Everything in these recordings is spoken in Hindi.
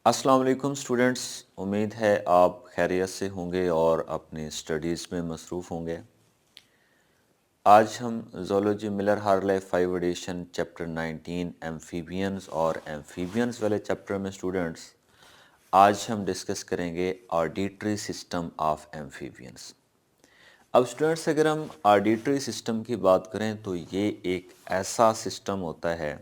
अस्सलाम वालेकुम स्टूडेंट्स। उम्मीद है आप खैरियत से होंगे और अपनी स्टडीज़ में मसरूफ़ होंगे। आज हम zoology Miller Harley 5 edition chapter 19 amphibians और एम्फीबियंस वाले चैप्टर में स्टूडेंट्स आज हम डिस्कस करेंगे ऑडिटरी सिस्टम ऑफ एम्फीबियंस। अब स्टूडेंट्स अगर हम ऑडिटरी सिस्टम की बात करें तो ये एक ऐसा सिस्टम होता है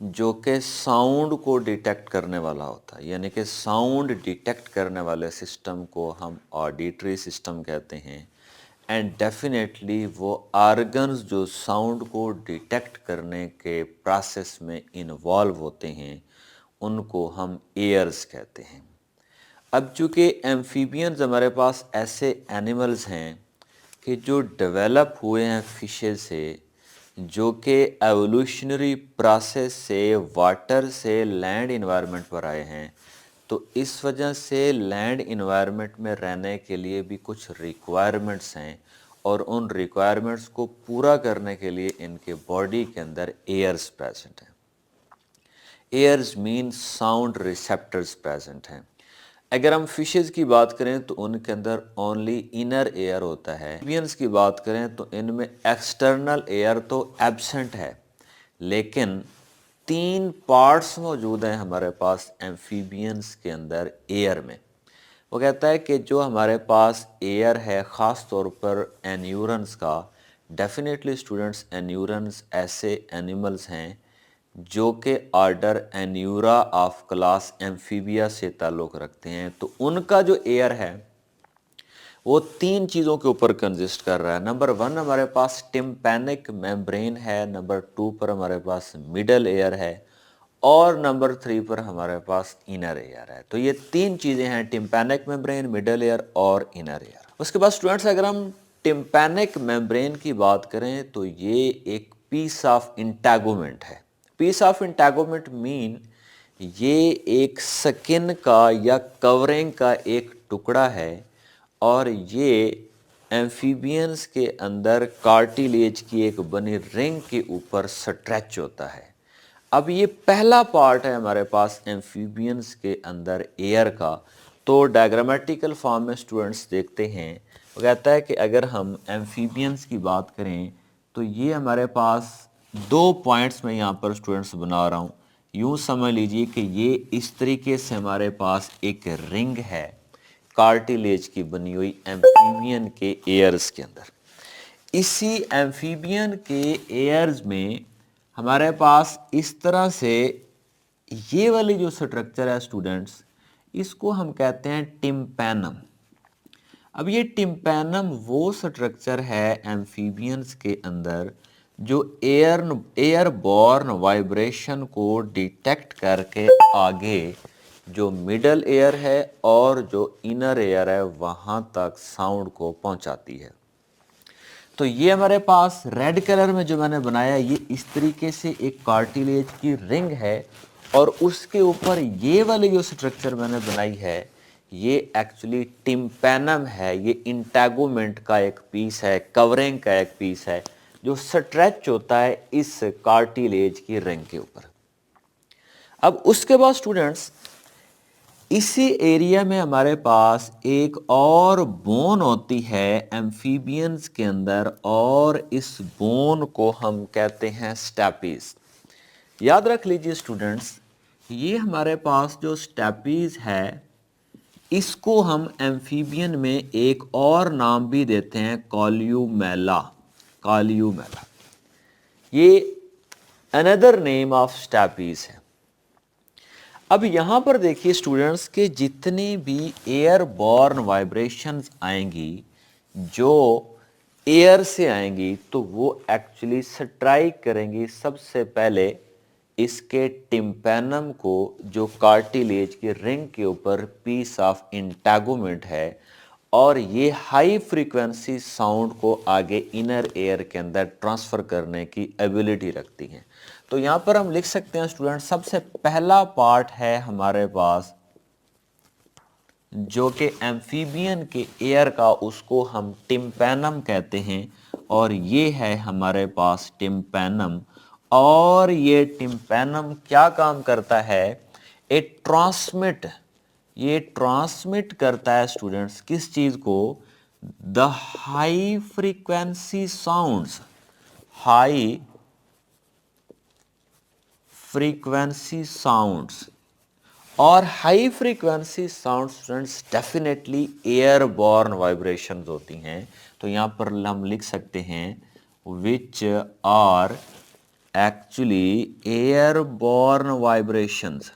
जो कि साउंड को डिटेक्ट करने वाला होता है, यानी कि साउंड डिटेक्ट करने वाले सिस्टम को हम ऑडिटरी सिस्टम कहते हैं। एंड डेफिनेटली वो आर्गन्स जो साउंड को डिटेक्ट करने के प्रोसेस में इन्वॉल्व होते हैं उनको हम एयर्स कहते हैं। अब चूँकि एम्फीबियंस हमारे पास ऐसे एनिमल्स हैं कि जो डेवलप हुए हैं फिशेस से, जो कि एवोल्यूशनरी प्रोसेस से वाटर से लैंड इन्वायरमेंट पर आए हैं, तो इस वजह से लैंड इन्वायरमेंट में रहने के लिए भी कुछ रिक्वायरमेंट्स हैं और उन रिक्वायरमेंट्स को पूरा करने के लिए इनके बॉडी के अंदर एयर्स प्रेजेंट हैं। Ears mean sound receptors present हैं। अगर हम फिशेस की बात करें तो उनके अंदर ओनली इनर एयर होता है। एम्फीबियंस की बात करें तो इनमें एक्सटर्नल एयर तो एब्सेंट है, लेकिन 3 पार्ट्स मौजूद हैं हमारे पास एम्फीबियंस के अंदर एयर में। वो कहता है कि जो हमारे पास एयर है ख़ास तौर पर एन्यूरन्स का, डेफिनेटली स्टूडेंट्स एन्यूरन्स ऐसे एनिमल्स हैं जो कि order Anura of class amphibia से ताल्लुक़ रखते हैं। तो उनका जो एयर है वो 3 चीज़ों के ऊपर कंसिस्ट कर रहा है। नंबर 1 हमारे पास टिम्पैनिक मेम्ब्रेन है, नंबर 2 पर हमारे पास मिडल एयर है और नंबर 3 पर हमारे पास इनर एयर है। तो ये 3 चीज़ें हैं, टिम्पैनिक मेम्ब्रेन, मिडल एयर और इनर एयर। उसके बाद स्टूडेंट्स अगर हम टिम्पैनिक मेम्ब्रेन की बात करें तो ये एक पीस ऑफ इंटैगोमेंट है। पीस ऑफ इंटैगोमेंट मीन ये एक स्किन का या कवरिंग का एक टुकड़ा है और ये एम्फीबियंस के अंदर कार्टिलेज की एक बनी रिंग के ऊपर स्ट्रेच होता है। अब ये पहला पार्ट है हमारे पास एम्फीबियंस के अंदर एयर का। तो डायग्रामेटिकल फॉर्म में स्टूडेंट्स देखते हैं, वो कहता है कि अगर हम एम्फीबियंस की बात करें तो ये हमारे पास 2 पॉइंट्स में यहाँ पर स्टूडेंट्स बना रहा हूँ। यूँ समझ लीजिए कि ये इस तरीके से हमारे पास एक रिंग है कार्टिलेज की बनी हुई एम्फीबियन के एयर्स के अंदर। इसी एम्फीबियन के एयर्स में हमारे पास इस तरह से ये वाली जो स्ट्रक्चर है स्टूडेंट्स, इसको हम कहते हैं टिम्पैनम। अब ये टिम्पैनम वो स्ट्रक्चर है एम्फीबियंस के अंदर जो एयरबॉर्न वाइब्रेशन को डिटेक्ट करके आगे जो मिडल एयर है और जो इनर एयर है वहाँ तक साउंड को पहुँचाती है। तो ये हमारे पास रेड कलर में जो मैंने बनाया, ये इस तरीके से एक कार्टिलेज की रिंग है और उसके ऊपर ये वाली जो स्ट्रक्चर मैंने बनाई है ये एक्चुअली टिम्पैनम है। ये इंटैगोमेंट का एक पीस है, कवरिंग का एक पीस है जो स्ट्रेच होता है इस कार्टिलेज की रिंग के ऊपर। अब उसके बाद स्टूडेंट्स इसी एरिया में हमारे पास एक और बोन होती है एम्फीबियंस के अंदर और इस बोन को हम कहते हैं स्टैपीज। याद रख लीजिए स्टूडेंट्स, ये हमारे पास जो स्टैपीज है इसको हम एम्फीबियन में एक और नाम भी देते हैं कॉल्यूमेला। कॉल्यूमेला ये अनदर नेम ऑफ स्टैपीज है। अब यहाँ पर देखिए स्टूडेंट्स के जितनी भी एयरबॉर्न वाइब्रेशंस आएंगी जो एयर से आएंगी तो वो एक्चुअली स्ट्राइक करेंगी सबसे पहले इसके टिम्पैनम को, जो कार्टिलेज की रिंग के ऊपर पीस ऑफ इंटैगोमेंट है, और ये हाई फ्रीक्वेंसी साउंड को आगे इनर एयर के अंदर ट्रांसफ़र करने की एबिलिटी रखती हैं। तो यहाँ पर हम लिख सकते हैं स्टूडेंट, सबसे पहला पार्ट है हमारे पास जो कि एम्फीबियन के एयर का, उसको हम टिम्पैनम कहते हैं और ये है हमारे पास टिम्पैनम। और ये टिम्पैनम क्या काम करता है, ए ट्रांसमिट, ये ट्रांसमिट करता है स्टूडेंट्स किस चीज को, the high frequency sounds, high frequency sounds. और high frequency sound students definitely airborne vibrations होती हैं। तो यहाँ पर हम लिख सकते हैं which are actually airborne vibrations,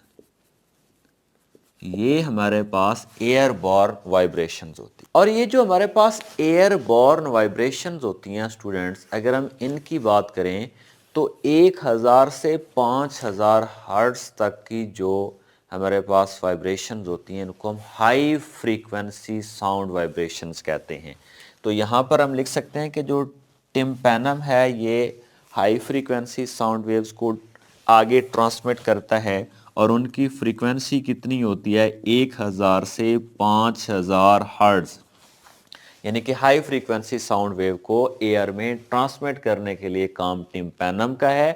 ये हमारे पास एयरबॉर्न वाइब्रेशंस होती। और ये जो हमारे पास एयरबॉर्न वाइब्रेशंस होती हैं स्टूडेंट्स, अगर हम इनकी बात करें तो 1000 से 5000 हर्ट्ज तक की जो हमारे पास वाइब्रेशंस होती हैं इनको हम हाई फ्रीक्वेंसी साउंड वाइब्रेशंस कहते हैं। तो यहाँ पर हम लिख सकते हैं कि जो टिम्पैनम है ये हाई फ्रीक्वेंसी साउंड वेव्स को आगे ट्रांसमिट करता है और उनकी फ्रीक्वेंसी कितनी होती है, 1000 से 5000 हर्ट्ज। यानी कि हाई फ्रीक्वेंसी साउंड वेव को एयर में ट्रांसमिट करने के लिए काम टिम्पैनम का है।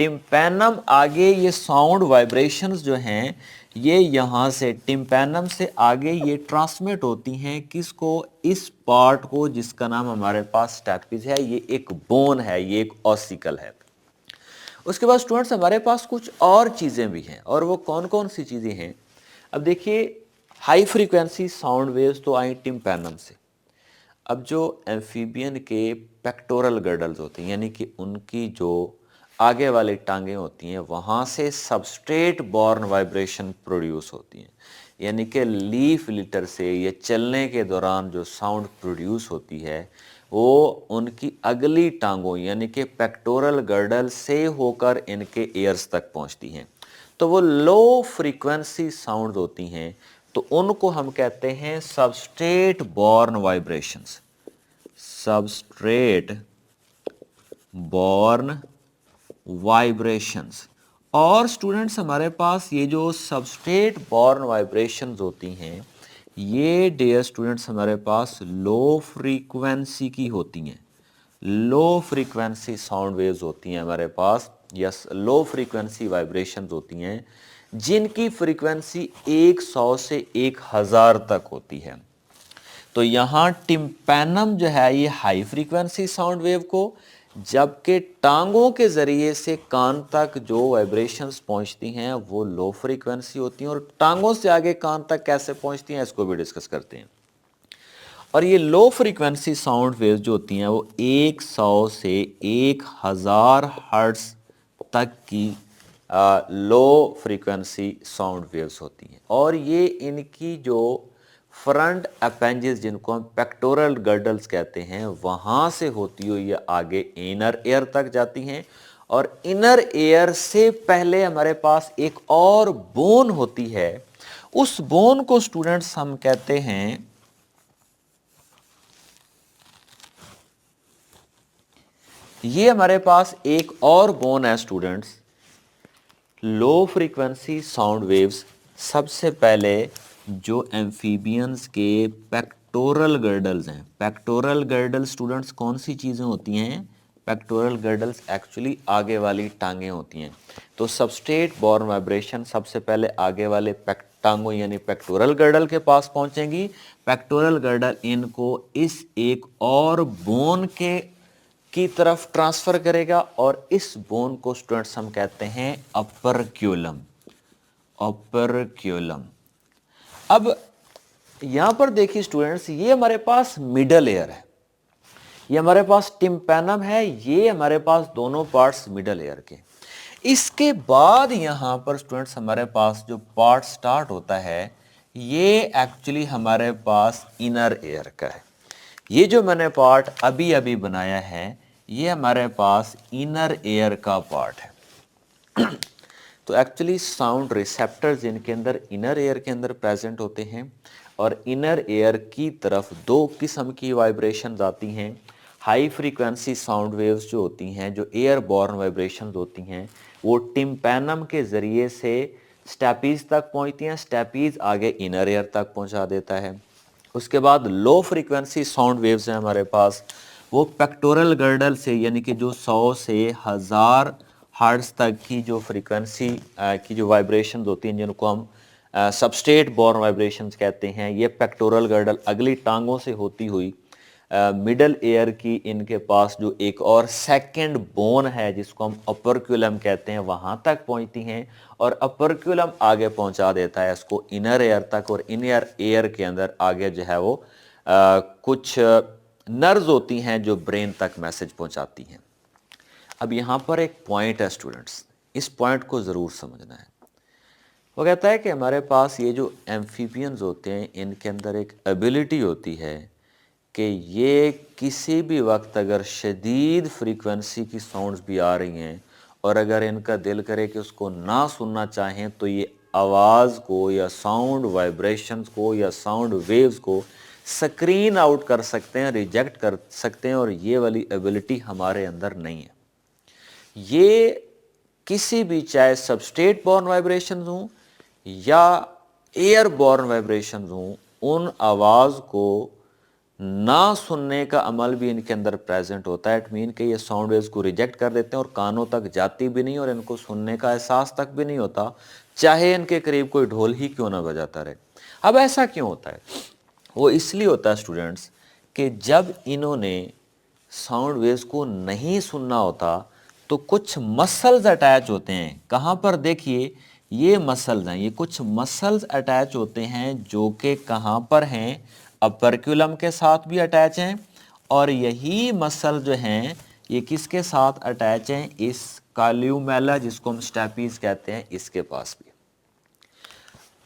टिम्पैनम आगे ये साउंड वाइब्रेशंस जो हैं ये यहाँ से टिम्पैनम से आगे ये ट्रांसमिट होती हैं किसको, इस पार्ट को जिसका नाम हमारे पास स्टैपिज है। ये एक बोन है, ये एक ऑसिकल है। उसके बाद स्टूडेंट्स हमारे पास कुछ और चीज़ें भी हैं, और वो कौन कौन सी चीज़ें हैं। अब देखिए हाई फ्रीक्वेंसी साउंड वेव्स तो आई टिम्पैनम से। अब जो एम्फीबियन के पेक्टोरल गर्डल्स होते हैं यानी कि उनकी जो आगे वाली टांगें होती हैं वहाँ से सबस्ट्रेट बॉर्न वाइब्रेशन प्रोड्यूस होती हैं। यानी कि लीफ लिटर से ये चलने के दौरान जो साउंड प्रोड्यूस होती है वो उनकी अगली टांगों यानी कि पेक्टोरल गर्डल से होकर इनके ईयर्स तक पहुंचती हैं। तो वो लो फ्रीक्वेंसी साउंड होती हैं, तो उनको हम कहते हैं substrate born vibrations, substrate born vibrations. और स्टूडेंट्स हमारे पास ये जो सबस्ट्रेट बॉर्न वाइब्रेशंस होती हैं ये डियर स्टूडेंट्स हमारे पास लो फ्रीक्वेंसी की होती हैं। लो फ्रीक्वेंसी साउंड वेव्स होती हैं हमारे पास, यस लो फ्रीक्वेंसी वाइब्रेशंस होती हैं जिनकी फ्रीक्वेंसी 100 से 1000 तक होती है। तो यहाँ टिम्पैनम जो है ये हाई फ्रीक्वेंसी साउंड वेव को, जबकि टांगों के ज़रिए से कान तक जो वाइब्रेशंस पहुँचती हैं वो लो फ्रीक्वेंसी होती हैं। और टांगों से आगे कान तक कैसे पहुँचती हैं इसको भी डिस्कस करते हैं। और ये लो फ्रीक्वेंसी साउंड वेव्स जो होती हैं वो 100 से 1000 हर्ट्ज तक की लो फ्रीक्वेंसी साउंड वेव्स होती हैं। और ये इनकी जो फ्रंट अपेंजेस जिनको हम पेक्टोरल गर्डल्स कहते हैं वहाँ से होती हुई ये आगे इनर एयर तक जाती हैं। और इनर एयर से पहले हमारे पास एक और बोन होती है, उस बोन को स्टूडेंट्स हम कहते हैं ये हमारे पास एक और बोन है students low frequency sound waves सबसे पहले जो एम्फीबियंस के पेक्टोरल गर्डल्स हैं। पेक्टोरल गर्डल स्टूडेंट्स कौन सी चीज़ें होती हैं, पेक्टोरल गर्डल्स एक्चुअली आगे वाली टांगें होती हैं। तो सबस्ट्रेट बॉर्न वाइब्रेशन सबसे पहले आगे वाले टांगों यानी पेक्टोरल गर्डल के पास पहुंचेंगी। पेक्टोरल गर्डल इनको इस एक और बोन के की तरफ ट्रांसफर करेगा और इस बोन को स्टूडेंट्स हम कहते हैं अपर्क्यूलम, अपर्क्यूलम। अब यहां पर देखिए स्टूडेंट्स ये हमारे पास मिडल एयर है, ये हमारे पास टिम्पैनम है, ये हमारे पास दोनों पार्ट्स मिडल एयर के। इसके बाद यहां पर स्टूडेंट्स हमारे पास जो पार्ट स्टार्ट होता है ये एक्चुअली हमारे पास इनर एयर का है। ये जो मैंने पार्ट अभी अभी बनाया है ये हमारे पास इनर एयर का पार्ट है। तो एक्चुअली साउंड रिसेप्टर्स जिनके अंदर इनर एयर के अंदर प्रेजेंट होते हैं और इनर एयर की तरफ दो किस्म की वाइब्रेशंस आती हैं। हाई फ्रीक्वेंसी साउंड वेव्स जो होती हैं जो एयरबॉर्न वाइब्रेशंस होती हैं वो टिम्पैनम के ज़रिए से स्टैपीज तक पहुंचती हैं, स्टैपीज आगे इनर एयर तक पहुंचा देता है। उसके बाद लो फ्रीक्वेंसी साउंड वेव्स हैं हमारे पास वो पेक्टोरल गर्डल से यानी कि जो 100 से 1000 हर्ट्ज तक की जो फ्रीक्वेंसी की जो वाइब्रेशंस होती हैं, जिनको हम सबस्टेट बोर्न वाइब्रेशंस कहते हैं, ये पेक्टोरल गर्डल अगली टांगों से होती हुई मिडल एयर की इनके पास जो एक और सेकंड बोन है जिसको हम अपर्क्यूलम कहते हैं, वहाँ तक पहुँचती हैं और अपर्क्यूलम आगे पहुँचा देता है इसको इनर एयर तक, और इनर एयर के अंदर आगे जो है वो कुछ नर्व्स होती हैं जो ब्रेन तक मैसेज पहुँचाती हैं। अब यहाँ पर एक पॉइंट है स्टूडेंट्स, इस पॉइंट को ज़रूर समझना है। वो कहता है कि हमारे पास ये जो एम्फीबियंस होते हैं इनके अंदर एक एबिलिटी होती है कि ये किसी भी वक्त अगर शदीद फ्रीक्वेंसी की साउंड्स भी आ रही हैं और अगर इनका दिल करे कि उसको ना सुनना चाहें तो ये आवाज़ को या साउंड वाइब्रेशंस को या साउंड वेव्स को स्क्रीन आउट कर सकते हैं, रिजेक्ट कर सकते हैं, और ये वाली एबिलिटी हमारे अंदर नहीं है। ये किसी भी, चाहे सबस्टेट बॉर्न वाइब्रेशंस हों या एयर बॉर्न वाइब्रेशंस हों, उन आवाज़ को ना सुनने का अमल भी इनके अंदर प्रेजेंट होता है। इट मीन कि ये साउंड वेव्स को रिजेक्ट कर देते हैं और कानों तक जाती भी नहीं और इनको सुनने का एहसास तक भी नहीं होता, चाहे इनके करीब कोई ढोल ही क्यों ना बजाता रहे। अब ऐसा क्यों होता है? वो इसलिए होता है स्टूडेंट्स कि जब इन्होंने साउंड वेव्स को नहीं सुनना होता तो कुछ मसल्स अटैच होते हैं। कहाँ पर? देखिए, ये मसल्स हैं, ये कुछ मसल्स अटैच होते हैं जो कि कहाँ पर हैं? अपर्क्यूलम के साथ भी अटैच हैं, और यही मसल जो हैं ये किसके साथ अटैच हैं? इस काल्यूमेला, जिसको हम स्टेपीज कहते हैं, इसके पास भी।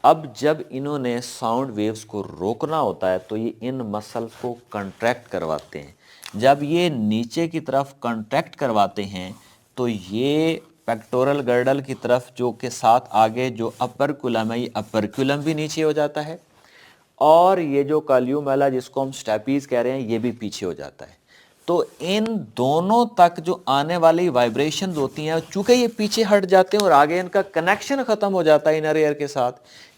अब जब इन्होंने साउंड वेव्स को रोकना होता है तो ये इन मसल्स को कंट्रैक्ट करवाते हैं। जब ये नीचे की तरफ कंट्रैक्ट करवाते हैं तो ये पेक्टोरल गर्डल की तरफ जो के साथ आगे जो अपर्क्यूलम है, ये अपर्क्यूलम भी नीचे हो जाता है, और ये जो काल्यूमेला जिसको हम स्टेपीज कह रहे हैं ये भी पीछे हो जाता है। तो इन दोनों तक जो आने वाली वाइब्रेशंस होती हैं, चूंकि ये पीछे हट जाते हैं और आगे इनका कनेक्शन खत्म हो जाता है इनर एयर के साथ,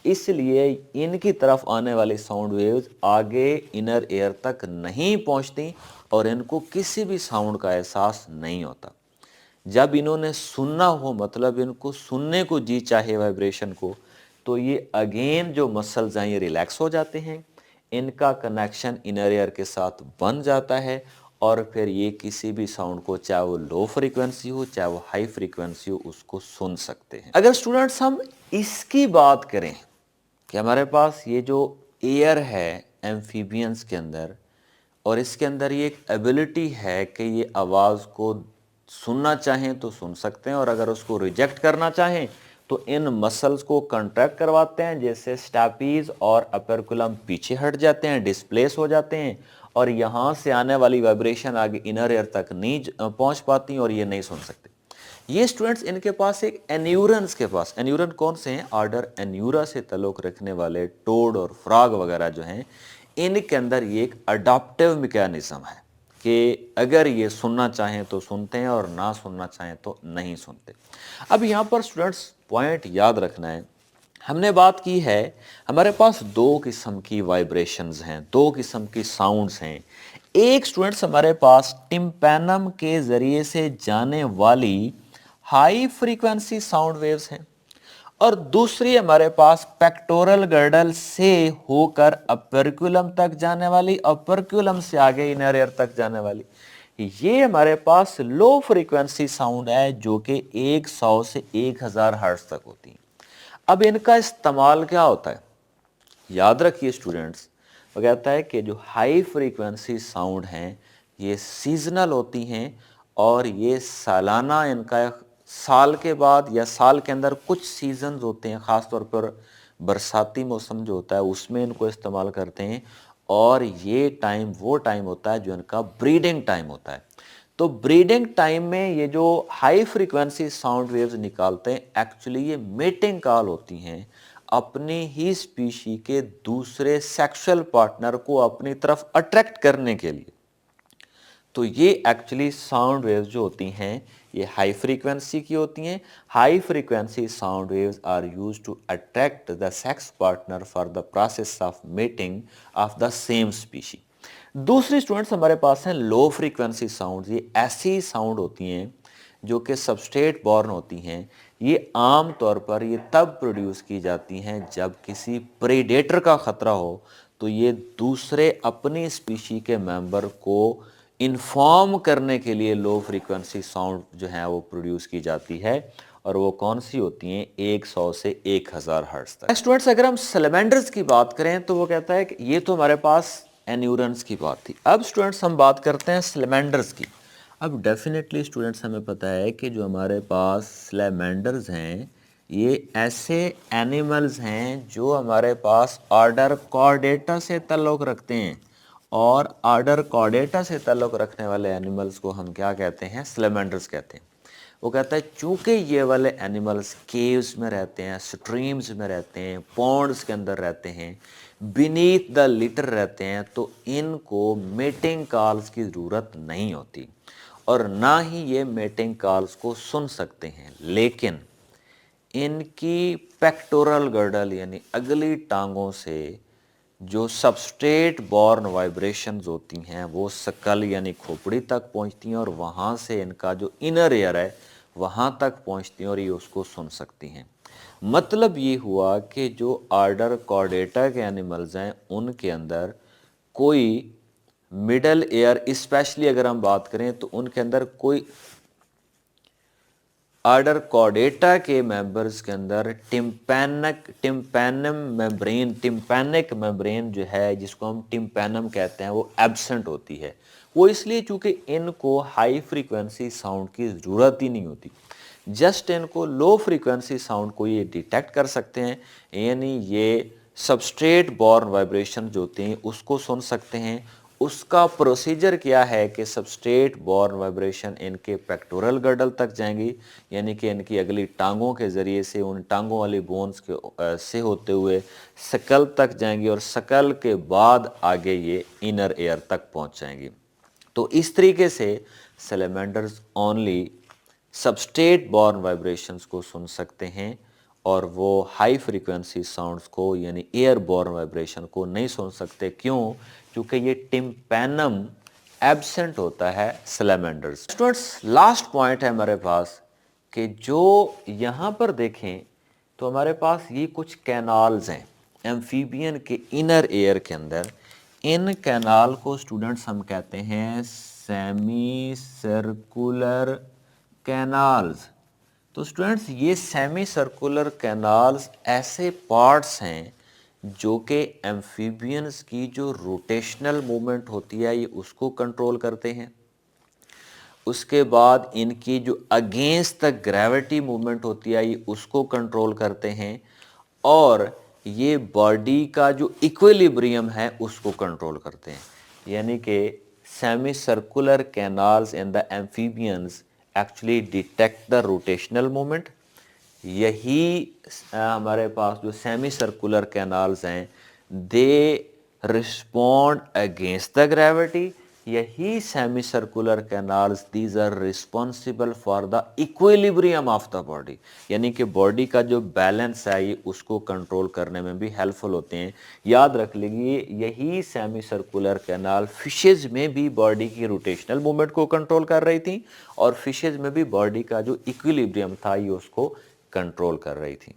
इसलिए इनकी तरफ आने वाली साउंड वेव्स आगे इनर एयर तक नहीं पहुंचती और इनको किसी भी साउंड का एहसास नहीं होता। जब इन्होंने सुनना हो, मतलब इनको सुनने को जी चाहे वाइब्रेशन को, तो ये अगेन जो मसल्स हैं ये रिलैक्स हो जाते हैं, इनका कनेक्शन इनर ईयर के साथ बन जाता है, और फिर ये किसी भी साउंड को, चाहे वो लो फ्रीक्वेंसी हो चाहे वो हाई फ्रीक्वेंसी हो, उसको सुन सकते हैं। अगर स्टूडेंट्स हम इसकी बात करें कि हमारे पास ये जो एयर है एम्फीबियंस के अंदर, और इसके अंदर ये एक एबिलिटी है कि ये आवाज़ को सुनना चाहें तो सुन सकते हैं, और अगर उसको रिजेक्ट करना चाहें तो इन मसल्स को कंट्रैक्ट करवाते हैं, जैसे स्टैपीज और अपर्कुलम पीछे हट जाते हैं, डिस्प्लेस हो जाते हैं, और यहाँ से आने वाली वाइब्रेशन आगे इनर एयर तक नहीं पहुँच पाती और ये नहीं सुन सकते। ये स्टूडेंट्स, इनके पास एक एन्यूरन्स के पास, एन्यूरन कौन से हैं? ऑर्डर एन्यूरा से ताल्लुक़ रखने वाले टोड और फ्रॉग वगैरह जो हैं, इनके अंदर ये एक अडॉप्टिव मैकेनिज्म है कि अगर ये सुनना चाहें तो सुनते हैं और ना सुनना चाहें तो नहीं सुनते। अब यहाँ पर स्टूडेंट्स पॉइंट याद रखना है, हमने बात की है हमारे पास दो किस्म की वाइब्रेशंस हैं, दो किस्म की साउंड्स हैं। एक स्टूडेंट्स हमारे पास टिम्पैनम के ज़रिए से जाने वाली हाई फ्रीक्वेंसी साउंड वेव्स हैं, और दूसरी हमारे पास पेक्टोरल गर्डल से होकर अपर्क्यूलम तक जाने वाली, अपर्क्यूलम से आगे इनर ईयर तक जाने वाली। ये हमारे पास लो फ्रीक्वेंसी साउंड है जो कि 100 से 1000 हर्ट्ज तक होती है। अब इनका इस्तेमाल क्या होता है? याद रखिए स्टूडेंट्स, वो कहता है कि जो हाई फ्रीक्वेंसी साउंड हैं ये सीजनल होती हैं, और ये सालाना, इनका साल के बाद या साल के अंदर कुछ सीजन्स होते हैं, ख़ास तौर पर बरसाती मौसम जो होता है उसमें इनको इस्तेमाल करते हैं, और ये टाइम वो टाइम होता है जो इनका ब्रीडिंग टाइम होता है। तो ब्रीडिंग टाइम में ये जो हाई फ्रीक्वेंसी साउंड वेव्स निकालते हैं, एक्चुअली ये मेटिंग कॉल होती हैं अपनी ही स्पीशी के दूसरे सेक्सुअल पार्टनर को अपनी तरफ अट्रैक्ट करने के लिए। तो ये एक्चुअली साउंड वेव्स जो होती हैं ये हाई फ्रीक्वेंसी की होती हैं। High frequency sound waves are used to attract the sex partner for the process of mating of the same species. दूसरी स्टूडेंट्स हमारे पास हैं लो फ्रीक्वेंसी साउंड। ये ऐसी साउंड होती हैं जो कि सबस्ट्रेट बॉर्न होती हैं, ये आम तौर पर ये तब प्रोड्यूस की जाती हैं जब किसी प्रेडेटर का ख़तरा हो, तो ये दूसरे अपनी स्पीशी के मेंबर को इन्फॉर्म करने के लिए लो फ्रीक्वेंसी साउंड जो है वो प्रोड्यूस की जाती है, और वो कौन सी होती हैं, 100 से 1000 हर्ट्ज तक। स्टूडेंट्स, अगर हम सैलमेंडर्स की बात करें तो वो कहता है कि ये तो हमारे पास एन्यूरन्स की बात थी। अब स्टूडेंट्स हम बात करते हैं सैलमेंडर्स की। अब डेफिनेटली स्टूडेंट्स हमें पता है कि जो हमारे पास सैलमेंडर्स हैं ये ऐसे एनिमल्स हैं जो हमारे पास ऑर्डर कॉर्डेटा से ताल्लुक़ रखते हैं, और ऑर्डर कॉर्डेटा से ताल्लुक़ रखने वाले एनिमल्स को हम क्या कहते हैं, सैलमेंडर्स कहते हैं। वो कहता है चूँकि ये वाले एनिमल्स केव्स में रहते हैं, स्ट्रीम्स में रहते हैं, पॉन्ड्स के अंदर रहते हैं, बीनीथ द लिटर रहते हैं, तो इनको मेटिंग कॉल्स की ज़रूरत नहीं होती और ना ही ये मेटिंग कॉल्स को सुन सकते हैं। लेकिन इनकी पेक्टोरल गर्डल यानी अगली टांगों से जो सबस्ट्रेट बॉर्न वाइब्रेशंस होती हैं वो स्कल यानी खोपड़ी तक पहुंचती हैं, और वहाँ से इनका जो इनर एयर है वहाँ तक पहुंचती हैं और ये उसको सुन सकती हैं। मतलब ये हुआ कि जो ऑर्डर कॉर्डेटा के एनिमल्स हैं उनके अंदर कोई मिडल एयर, स्पेशली अगर हम बात करें तो उनके अंदर कोई ऑर्डर कॉर्डेटा के मेंबर्स के अंदर टिम्पैनिक मेम्ब्रेन जो है, जिसको हम टिम्पैनम कहते हैं, वो एब्सेंट होती है। वो इसलिए चूँकि इनको हाई फ्रीक्वेंसी साउंड की ज़रूरत ही नहीं होती, जस्ट इनको लो फ्रीक्वेंसी साउंड को ये डिटेक्ट कर सकते हैं, यानी ये सबस्ट्रेट बॉर्न वाइब्रेशन जो होते हैं उसको सुन सकते हैं। उसका प्रोसीजर क्या है कि सबस्ट्रेट बॉर्न वाइब्रेशन इनके पेक्टोरल गर्डल तक जाएंगी, यानी कि इनकी अगली टांगों के ज़रिए से उन टांगों वाली बोन्स के से होते हुए सकल तक जाएंगी, और सकल के बाद आगे ये इनर एयर तक पहुंच जाएंगी। तो इस तरीके से salamanders only substrate born vibrations को सुन सकते हैं, और वो हाई फ्रीक्वेंसी साउंड्स को यानी एयर बॉर्न वाइब्रेशन को नहीं सुन सकते। क्यों? क्योंकि ये टिम्पैनम एब्सेंट होता है सैलमेंडर्स। स्टूडेंट्स, लास्ट पॉइंट है हमारे पास कि जो यहाँ पर देखें तो हमारे पास ये कुछ कैनाल्स हैं एम्फीबियन के इनर एयर के अंदर। इन कैनाल को स्टूडेंट्स हम कहते हैं सेमी सर्कुलर कैनाल्स। तो स्टूडेंट्स, ये सेमी सर्कुलर कैनाल्स ऐसे पार्ट्स हैं जो कि एम्फीबियंस की जो रोटेशनल मूवमेंट होती है ये उसको कंट्रोल करते हैं। उसके बाद इनकी जो अगेंस्ट द ग्रेविटी मूवमेंट होती है ये उसको कंट्रोल करते हैं, और ये बॉडी का जो इक्विलिब्रियम है उसको कंट्रोल करते हैं। यानी कि semi circular canals in the amphibians actually detect the rotational movement. यही हमारे पास जो सेमी सर्कुलर कैनाल्स हैं they respond against the gravity. यही semi circular canals these are responsible for the equilibrium of the body, यानी कि बॉडी का जो बैलेंस है ये उसको कंट्रोल करने में भी हेल्पफुल होते हैं। याद रख लीजिए, यही सेमी सर्कुलर कैनाल फिशेज में भी बॉडी की रोटेशनल मूवमेंट को कंट्रोल कर रही थी, और फिशेज में भी बॉडी का जो इक्विलिब्रियम था ये उसको कंट्रोल कर रही थी।